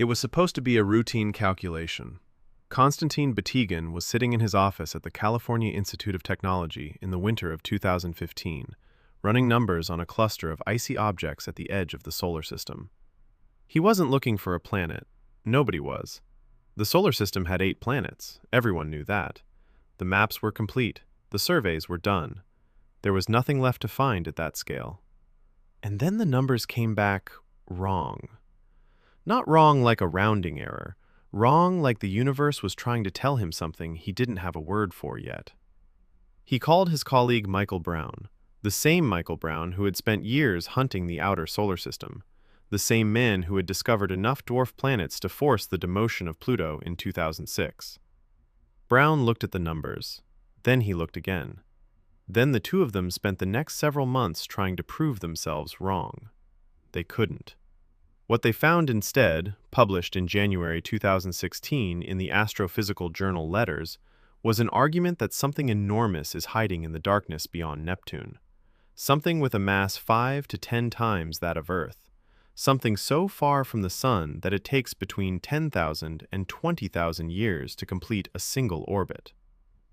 It was supposed to be a routine calculation. Konstantin Batygin was sitting in his office at the California Institute of Technology in the winter of 2015, running numbers on a cluster of icy objects at the edge of the solar system. He wasn't looking for a planet. Nobody was. The solar system had 8 planets. Everyone knew that. The maps were complete. The surveys were done. There was nothing left to find at that scale. And then the numbers came back wrong. Not wrong like a rounding error. Wrong like the universe was trying to tell him something he didn't have a word for yet. He called his colleague Michael Brown, the same Michael Brown who had spent years hunting the outer solar system, the same man who had discovered enough dwarf planets to force the demotion of Pluto in 2006. Brown looked at the numbers. Then he looked again. Then the two of them spent the next several months trying to prove themselves wrong. They couldn't. What they found instead, published in January 2016 in the astrophysical journal Letters, was an argument that something enormous is hiding in the darkness beyond Neptune. Something with a mass 5 to 10 times that of Earth. Something so far from the Sun that it takes between 10,000 and 20,000 years to complete a single orbit.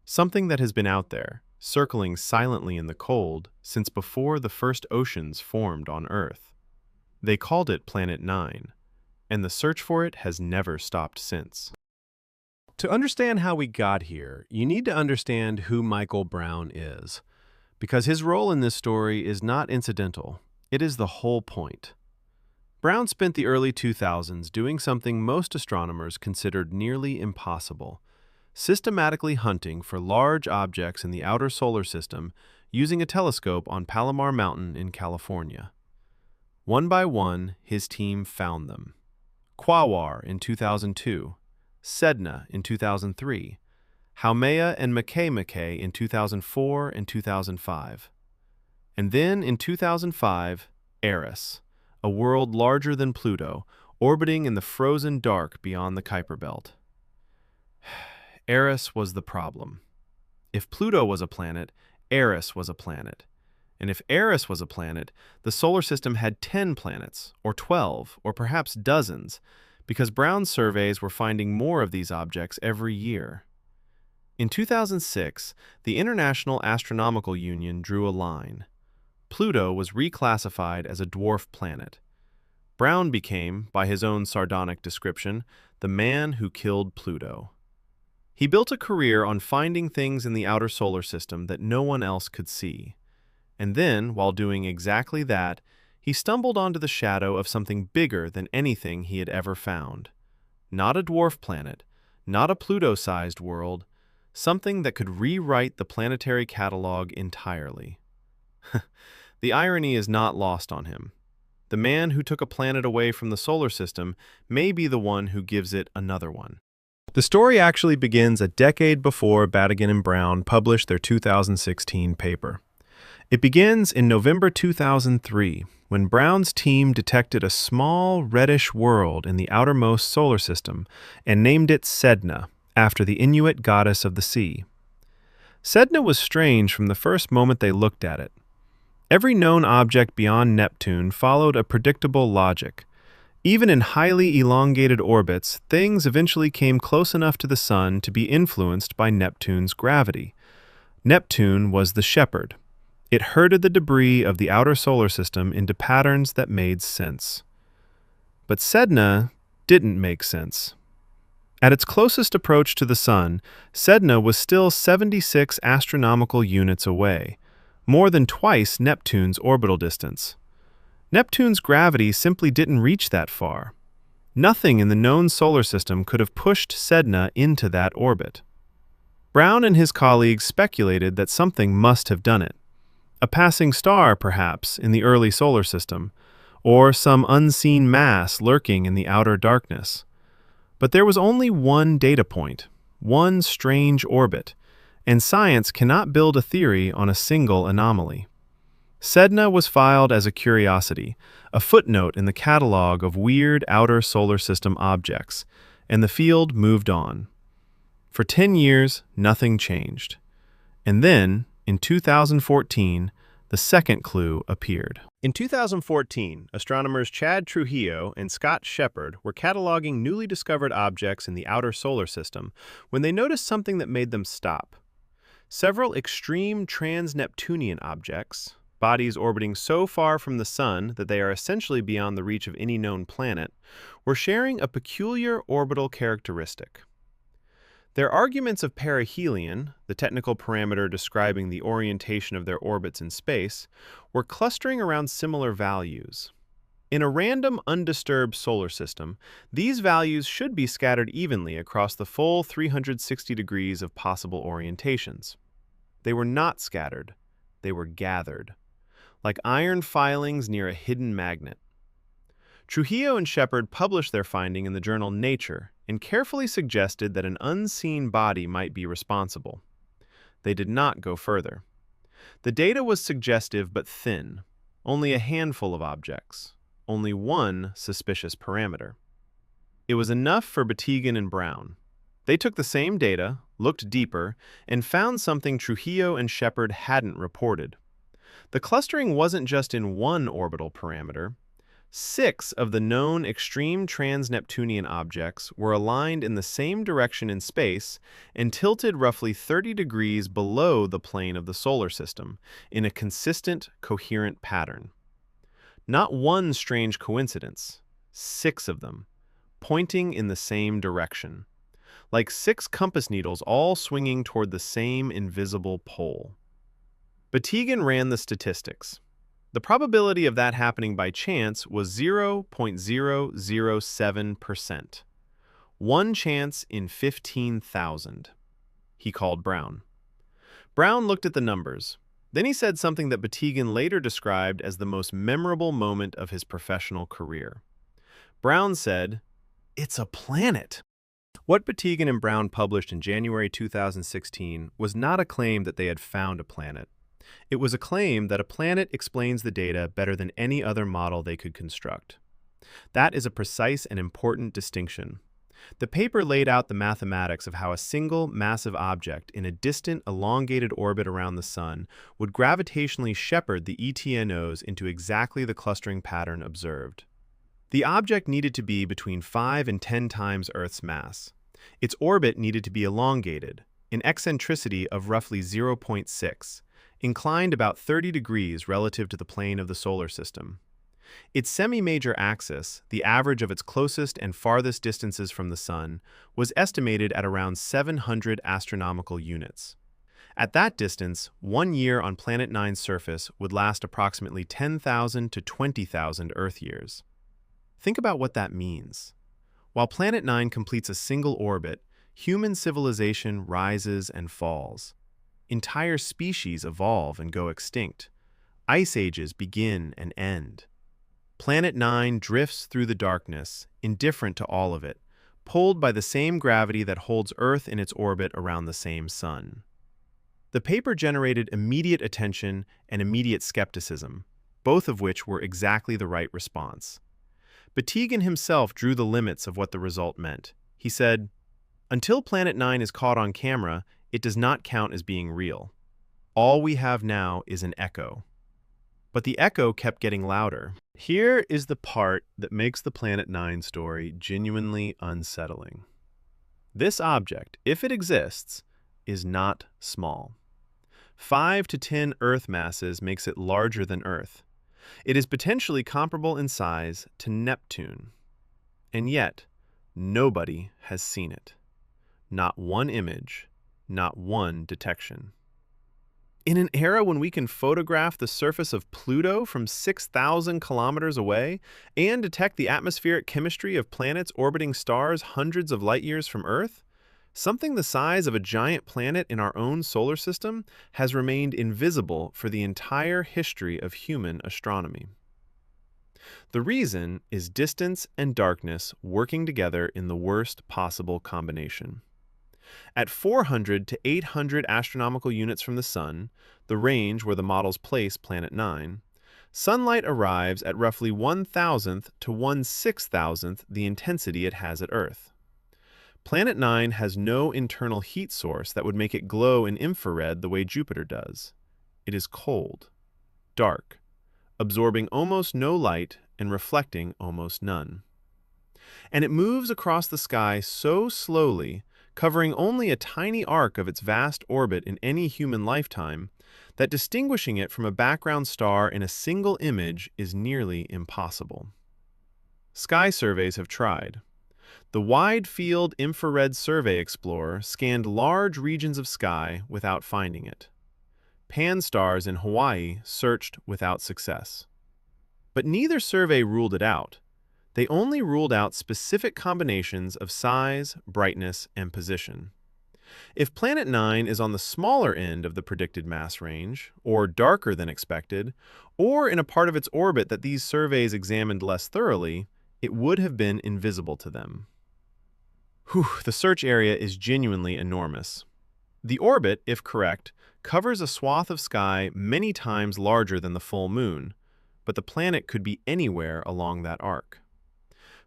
Something that has been out there, circling silently in the cold since before the first oceans formed on Earth. They called it Planet 9, and the search for it has never stopped since. To understand how we got here, you need to understand who Michael Brown is, because his role in this story is not incidental. It is the whole point. Brown spent the early 2000s doing something most astronomers considered nearly impossible, systematically hunting for large objects in the outer solar system using a telescope on Palomar Mountain in California. One by one, his team found them. Quaoar in 2002, Sedna in 2003, Haumea and Makemake in 2004 and 2005. And then in 2005, Eris, a world larger than Pluto, orbiting in the frozen dark beyond the Kuiper belt. Eris was the problem. If Pluto was a planet, Eris was a planet. And if Eris was a planet, the solar system had 10 planets, or 12, or perhaps dozens, because Brown's surveys were finding more of these objects every year. In 2006, the International Astronomical Union drew a line. Pluto was reclassified as a dwarf planet. Brown became, by his own sardonic description, the man who killed Pluto. He built a career on finding things in the outer solar system that no one else could see. And then, while doing exactly that, he stumbled onto the shadow of something bigger than anything he had ever found. Not a dwarf planet, not a Pluto-sized world, something that could rewrite the planetary catalog entirely. The irony is not lost on him. The man who took a planet away from the solar system may be the one who gives it another one. The story actually begins a decade before Batygin and Brown published their 2016 paper. It begins in November 2003, when Brown's team detected a small reddish world in the outermost solar system and named it Sedna, after the Inuit goddess of the sea. Sedna was strange from the first moment they looked at it. Every known object beyond Neptune followed a predictable logic. Even in highly elongated orbits, things eventually came close enough to the Sun to be influenced by Neptune's gravity. Neptune was the shepherd. It herded the debris of the outer solar system into patterns that made sense. But Sedna didn't make sense. At its closest approach to the Sun, Sedna was still 76 astronomical units away, more than twice Neptune's orbital distance. Neptune's gravity simply didn't reach that far. Nothing in the known solar system could have pushed Sedna into that orbit. Brown and his colleagues speculated that something must have done it. A passing star, perhaps, in the early solar system, or some unseen mass lurking in the outer darkness. But there was only one data point, one strange orbit, and science cannot build a theory on a single anomaly. Sedna was filed as a curiosity, a footnote in the catalog of weird outer solar system objects, and the field moved on. For 10 years, nothing changed. And then, in 2014, the second clue appeared. In 2014, astronomers Chad Trujillo and Scott Shepard were cataloging newly discovered objects in the outer solar system when they noticed something that made them stop. Several extreme trans-Neptunian objects, bodies orbiting so far from the Sun that they are essentially beyond the reach of any known planet, were sharing a peculiar orbital characteristic. Their arguments of perihelion, the technical parameter describing the orientation of their orbits in space, were clustering around similar values. In a random, undisturbed solar system, these values should be scattered evenly across the full 360 degrees of possible orientations. They were not scattered, they were gathered, like iron filings near a hidden magnet. Trujillo and Shepard published their finding in the journal Nature and carefully suggested that an unseen body might be responsible. They did not go further. The data was suggestive but thin, only a handful of objects, only one suspicious parameter. It was enough for Batygin and Brown. They took the same data, looked deeper, and found something Trujillo and Shepard hadn't reported. The clustering wasn't just in one orbital parameter. 6 of the known extreme trans-Neptunian objects were aligned in the same direction in space and tilted roughly 30 degrees below the plane of the solar system in a consistent, coherent pattern. Not one strange coincidence, 6 of them, pointing in the same direction, like 6 compass needles all swinging toward the same invisible pole. Batygin ran the statistics. The probability of that happening by chance was 0.007%. One chance in 15,000. He called Brown. Brown looked at the numbers. Then he said something that Batygin later described as the most memorable moment of his professional career. Brown said, "It's a planet." What Batygin and Brown published in January 2016 was not a claim that they had found a planet. It was a claim that a planet explains the data better than any other model they could construct. That is a precise and important distinction. The paper laid out the mathematics of how a single massive object in a distant, elongated orbit around the Sun would gravitationally shepherd the ETNOs into exactly the clustering pattern observed. The object needed to be between 5 and 10 times Earth's mass. Its orbit needed to be elongated, an eccentricity of roughly 0.6, inclined about 30 degrees relative to the plane of the solar system. Its semi-major axis, the average of its closest and farthest distances from the Sun, was estimated at around 700 astronomical units. At that distance, 1 year on Planet 9's surface would last approximately 10,000 to 20,000 Earth years. Think about what that means. While Planet 9 completes a single orbit, human civilization rises and falls. Entire species evolve and go extinct. Ice ages begin and end. Planet 9 drifts through the darkness, indifferent to all of it, pulled by the same gravity that holds Earth in its orbit around the same Sun. The paper generated immediate attention and immediate skepticism, both of which were exactly the right response. Batygin himself drew the limits of what the result meant. He said, "Until Planet 9 is caught on camera, it does not count as being real. All we have now is an echo." But the echo kept getting louder. Here is the part that makes the Planet 9 story genuinely unsettling. This object, if it exists, is not small. 5 to 10 Earth masses makes it larger than Earth. It is potentially comparable in size to Neptune. And yet, nobody has seen it. Not one image, not one detection. In an era when we can photograph the surface of Pluto from 6,000 kilometers away and detect the atmospheric chemistry of planets orbiting stars hundreds of light years from Earth, something the size of a giant planet in our own solar system has remained invisible for the entire history of human astronomy. The reason is distance and darkness working together in the worst possible combination. At 400 to 800 astronomical units from the Sun, the range where the models place Planet 9, sunlight arrives at roughly 1,000th to 1/6,000th the intensity it has at Earth. Planet 9 has no internal heat source that would make it glow in infrared the way Jupiter does. It is cold. dark, absorbing almost no light and reflecting almost none. And it moves across the sky so slowly, covering only a tiny arc of its vast orbit in any human lifetime, that distinguishing it from a background star in a single image is nearly impossible. Sky surveys have tried. The Wide Field Infrared Survey Explorer scanned large regions of sky without finding it. Pan-STARRS in Hawaii searched without success. But neither survey ruled it out. They only ruled out specific combinations of size, brightness, and position. If Planet 9 is on the smaller end of the predicted mass range, or darker than expected, or in a part of its orbit that these surveys examined less thoroughly, it would have been invisible to them. The search area is genuinely enormous. The orbit, if correct, covers a swath of sky many times larger than the full moon, but the planet could be anywhere along that arc.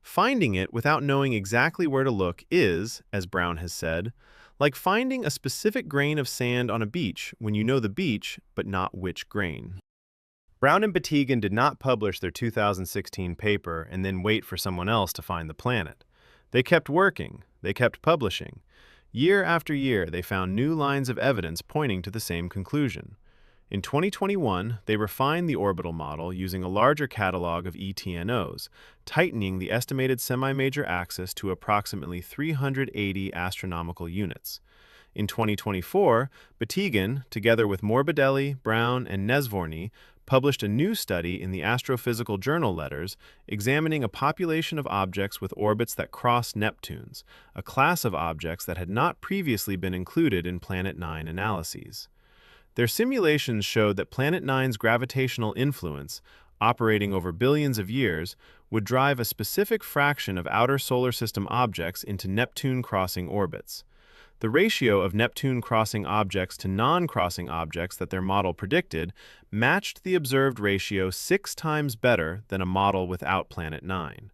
Finding it without knowing exactly where to look is, as Brown has said, like finding a specific grain of sand on a beach when you know the beach but not which grain. Brown and Batygin did not publish their 2016 paper and then wait for someone else to find the planet. They kept working, they kept publishing. Year after year, they found new lines of evidence pointing to the same conclusion. In 2021, they refined the orbital model using a larger catalog of ETNOs, tightening the estimated semi-major axis to approximately 380 astronomical units. In 2024, Batygin, together with Morbidelli, Brown, and Nesvorny, published a new study in the Astrophysical Journal Letters examining a population of objects with orbits that cross Neptunes, a class of objects that had not previously been included in Planet 9 analyses. Their simulations showed that Planet 9's gravitational influence, operating over billions of years, would drive a specific fraction of outer solar system objects into Neptune-crossing orbits. The ratio of Neptune-crossing objects to non-crossing objects that their model predicted matched the observed ratio 6 times better than a model without Planet 9.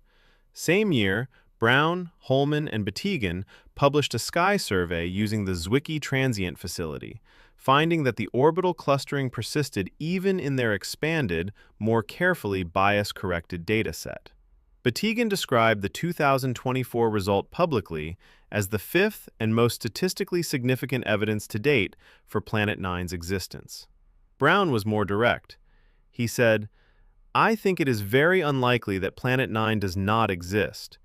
Same year, Brown, Holman, and Batygin published a sky survey using the Zwicky Transient Facility, finding that the orbital clustering persisted even in their expanded, more carefully bias-corrected dataset. Batygin described the 2024 result publicly as the fifth and most statistically significant evidence to date for Planet 9's existence. Brown was more direct. He said, "I think it is very unlikely that Planet 9 does not exist.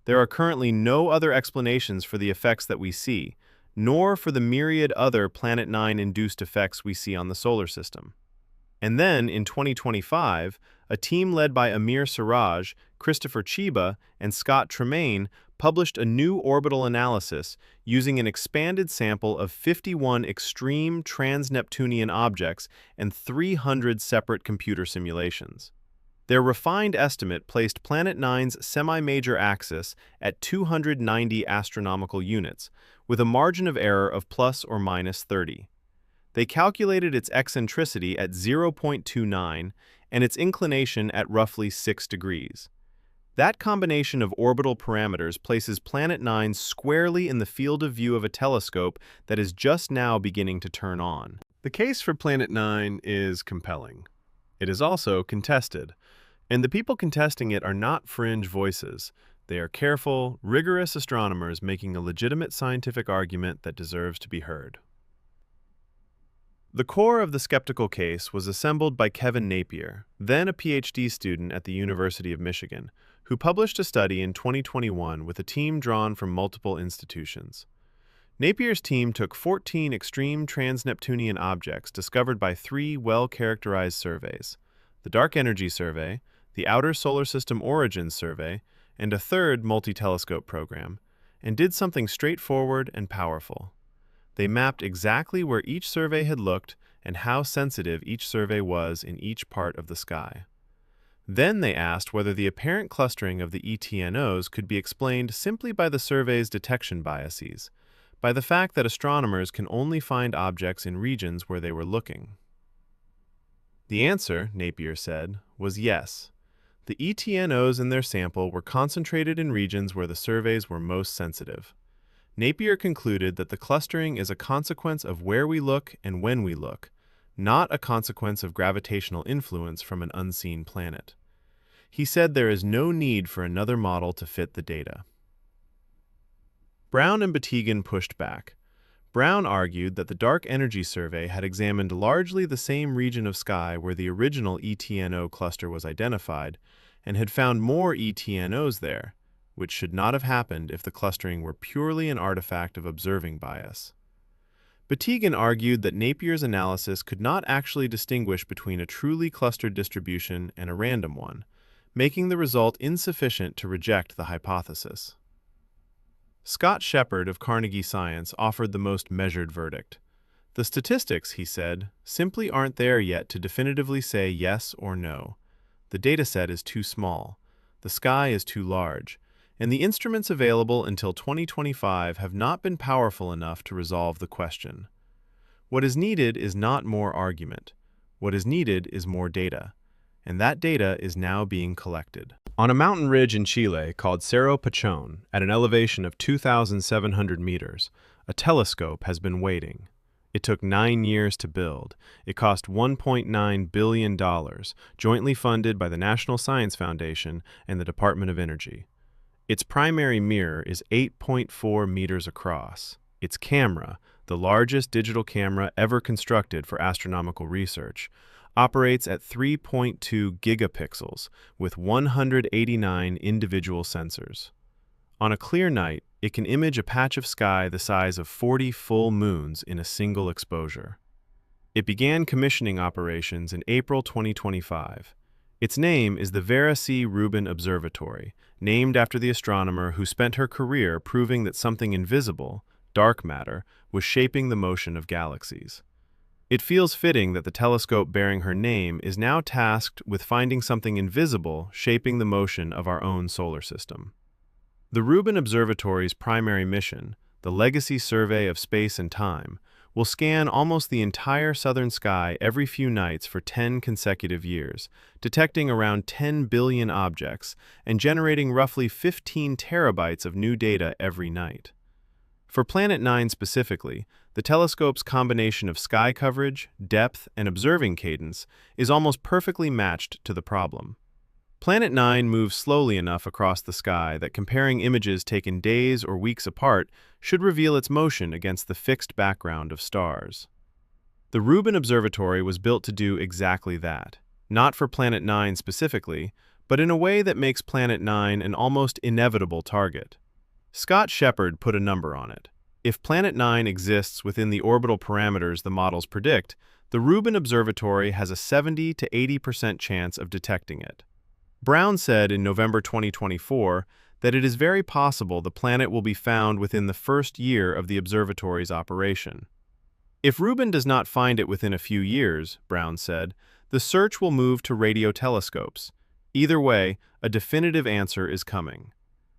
There are currently no other explanations for the effects that we see, nor for the myriad other Planet 9-induced effects we see on the solar system." And then, in 2025, a team led by Amir Siraj, Christopher Chiba, and Scott Tremaine published a new orbital analysis using an expanded sample of 51 extreme trans-Neptunian objects and 300 separate computer simulations. Their refined estimate placed Planet 9's semi-major axis at 290 astronomical units, with a margin of error of plus or minus 30. They calculated its eccentricity at 0.29 and its inclination at roughly 6 degrees. That combination of orbital parameters places Planet 9 squarely in the field of view of a telescope that is just now beginning to turn on. The case for Planet 9 is compelling. It is also contested, and the people contesting it are not fringe voices. They are careful, rigorous astronomers making a legitimate scientific argument that deserves to be heard. The core of the skeptical case was assembled by Kevin Napier, then a PhD student at the University of Michigan, who published a study in 2021 with a team drawn from multiple institutions. Napier's team took 14 extreme trans-Neptunian objects discovered by 3 well-characterized surveys: the Dark Energy Survey, the Outer Solar System Origins Survey, and a third multi-telescope program, and did something straightforward and powerful. They mapped exactly where each survey had looked and how sensitive each survey was in each part of the sky. Then they asked whether the apparent clustering of the ETNOs could be explained simply by the survey's detection biases, by the fact that astronomers can only find objects in regions where they were looking. The answer, Napier said, was yes. The ETNOs in their sample were concentrated in regions where the surveys were most sensitive. Napier concluded that the clustering is a consequence of where we look and when we look, not a consequence of gravitational influence from an unseen planet. He said there is no need for another model to fit the data. Brown and Batygin pushed back. Brown argued that the Dark Energy Survey had examined largely the same region of sky where the original ETNO cluster was identified, and had found more ETNOs there, which should not have happened if the clustering were purely an artifact of observing bias. Batygin argued that Napier's analysis could not actually distinguish between a truly clustered distribution and a random one, making the result insufficient to reject the hypothesis. Scott Shepard of Carnegie Science offered the most measured verdict. The statistics, he said, simply aren't there yet to definitively say yes or no. The dataset is too small, the sky is too large, and the instruments available until 2025 have not been powerful enough to resolve the question. What is needed is not more argument. What is needed is more data, and that data is now being collected. On a mountain ridge in Chile called Cerro Pachón, at an elevation of 2,700 meters, a telescope has been waiting. It took 9 years to build. It cost $1.9 billion, jointly funded by the National Science Foundation and the Department of Energy. Its primary mirror is 8.4 meters across. Its camera, the largest digital camera ever constructed for astronomical research, operates at 3.2 gigapixels with 189 individual sensors. On a clear night, it can image a patch of sky the size of 40 full moons in a single exposure. It began commissioning operations in April 2025. Its name is the Vera Rubin Observatory, named after the astronomer who spent her career proving that something invisible, dark matter, was shaping the motion of galaxies. It feels fitting that the telescope bearing her name is now tasked with finding something invisible shaping the motion of our own solar system. The Rubin Observatory's primary mission, the Legacy Survey of Space and Time, will scan almost the entire southern sky every few nights for 10 consecutive years, detecting around 10 billion objects and generating roughly 15 terabytes of new data every night. For Planet 9 specifically, the telescope's combination of sky coverage, depth, and observing cadence is almost perfectly matched to the problem. Planet 9 moves slowly enough across the sky that comparing images taken days or weeks apart should reveal its motion against the fixed background of stars. The Rubin Observatory was built to do exactly that, not for Planet 9 specifically, but in a way that makes Planet 9 an almost inevitable target. Scott Shepard put a number on it. If Planet 9 exists within the orbital parameters the models predict, the Rubin Observatory has a 70 to 80% chance of detecting it. Brown said in November 2024 that it is very possible the planet will be found within the first year of the observatory's operation. If Rubin does not find it within a few years, Brown said, the search will move to radio telescopes. Either way, a definitive answer is coming.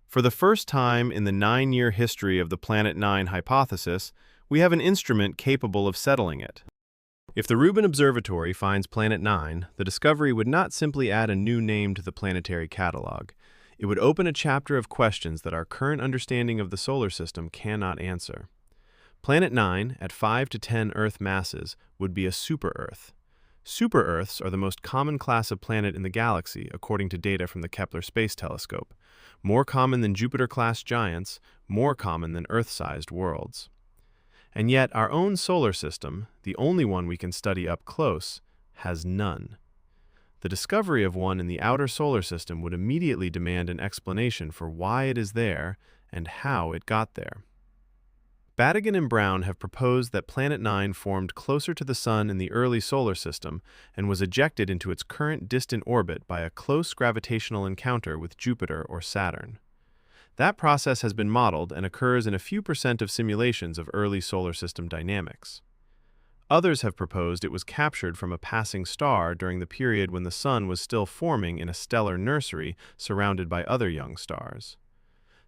For the first time in the 9-year history of the Planet 9 hypothesis, we have an instrument capable of settling it. If the Rubin Observatory finds Planet 9, the discovery would not simply add a new name to the planetary catalog. It would open a chapter of questions that our current understanding of the solar system cannot answer. Planet 9, at 5 to 10 Earth masses, would be a super-Earth. Super-Earths are the most common class of planet in the galaxy, according to data from the Kepler Space Telescope. More common than Jupiter-class giants, more common than Earth-sized worlds. And yet our own solar system, the only one we can study up close, has none. The discovery of one in the outer solar system would immediately demand an explanation for why it is there and how it got there. Batygin and Brown have proposed that Planet 9 formed closer to the Sun in the early solar system and was ejected into its current distant orbit by a close gravitational encounter with Jupiter or Saturn. That process has been modeled and occurs in a few % of simulations of early solar system dynamics. Others have proposed it was captured from a passing star during the period when the Sun was still forming in a stellar nursery surrounded by other young stars.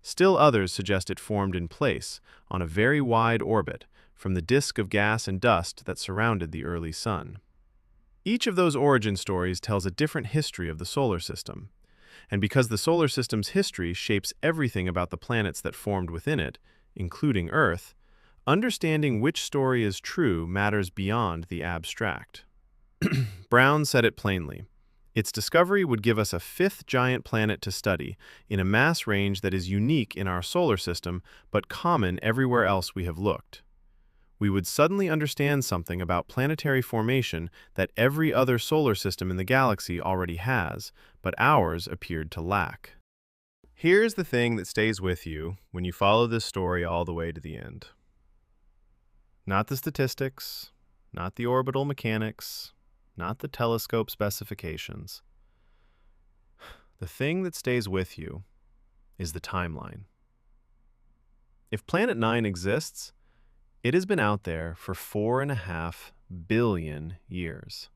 Still others suggest it formed in place, on a very wide orbit, from the disk of gas and dust that surrounded the early Sun. Each of those origin stories tells a different history of the solar system. And because the solar system's history shapes everything about the planets that formed within it, including Earth, Understanding which story is true matters beyond the abstract. Brown said it plainly. Its discovery would give us a fifth giant planet to study in a mass range that is unique in our solar system but common everywhere else we have looked. We would suddenly understand something about planetary formation that every other solar system in the galaxy already has, but ours appeared to lack. Here's the thing that stays with you when you follow this story all the way to the end. Not the statistics, not the orbital mechanics, not the telescope specifications. The thing that stays with you is the timeline. If Planet 9 exists, it has been out there for 4.5 billion years.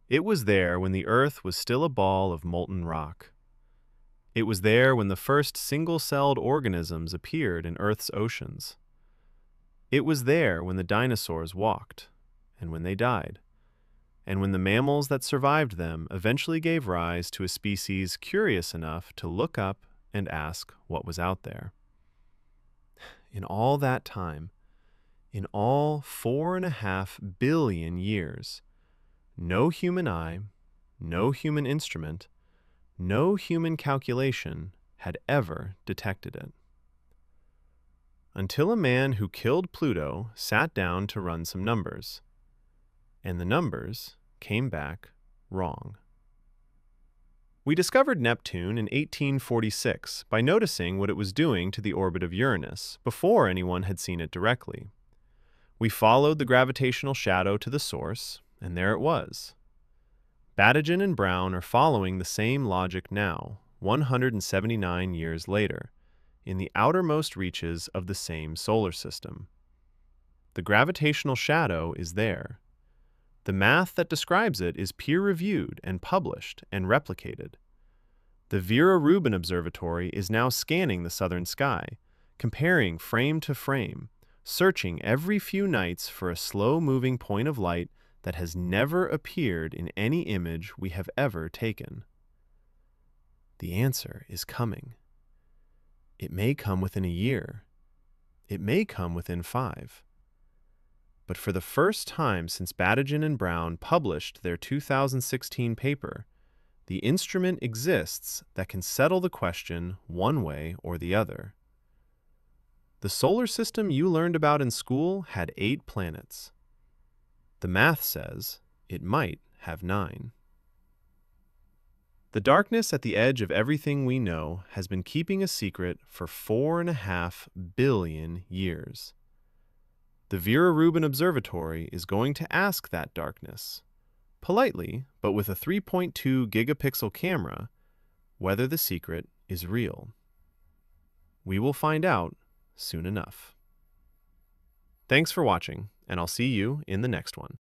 It was there when the Earth was still a ball of molten rock. It was there when the first single-celled organisms appeared in Earth's oceans. It was there when the dinosaurs walked, and when they died, and when the mammals that survived them eventually gave rise to a species curious enough to look up and ask what was out there. In all that time, in all 4.5 billion years, no human eye, no human instrument, no human calculation had ever detected it. Until a man who killed Pluto sat down to run some numbers, and the numbers came back wrong. We discovered Neptune in 1846 by noticing what it was doing to the orbit of Uranus before anyone had seen it directly. We followed the gravitational shadow to the source, and there it was. Badagen and Brown are following the same logic now, 179 years later, in the outermost reaches of the same solar system. The gravitational shadow is there. The math that describes it is peer-reviewed and published and replicated. The Vera Rubin Observatory is now scanning the southern sky, comparing frame to frame, searching every few nights for a slow-moving point of light that has never appeared in any image we have ever taken. The answer is coming. It may come within a year. It may come within 5. But for the first time since Badagen and Brown published their 2016 paper, the instrument exists that can settle the question one way or the other. The solar system you learned about in school had 8 planets. The math says it might have 9. The darkness at the edge of everything we know has been keeping a secret for 4.5 billion years. The Vera Rubin Observatory is going to ask that darkness, politely but with a 3.2 gigapixel camera, whether the secret is real. We will find out soon enough. Thanks for watching, and I'll see you in the next one.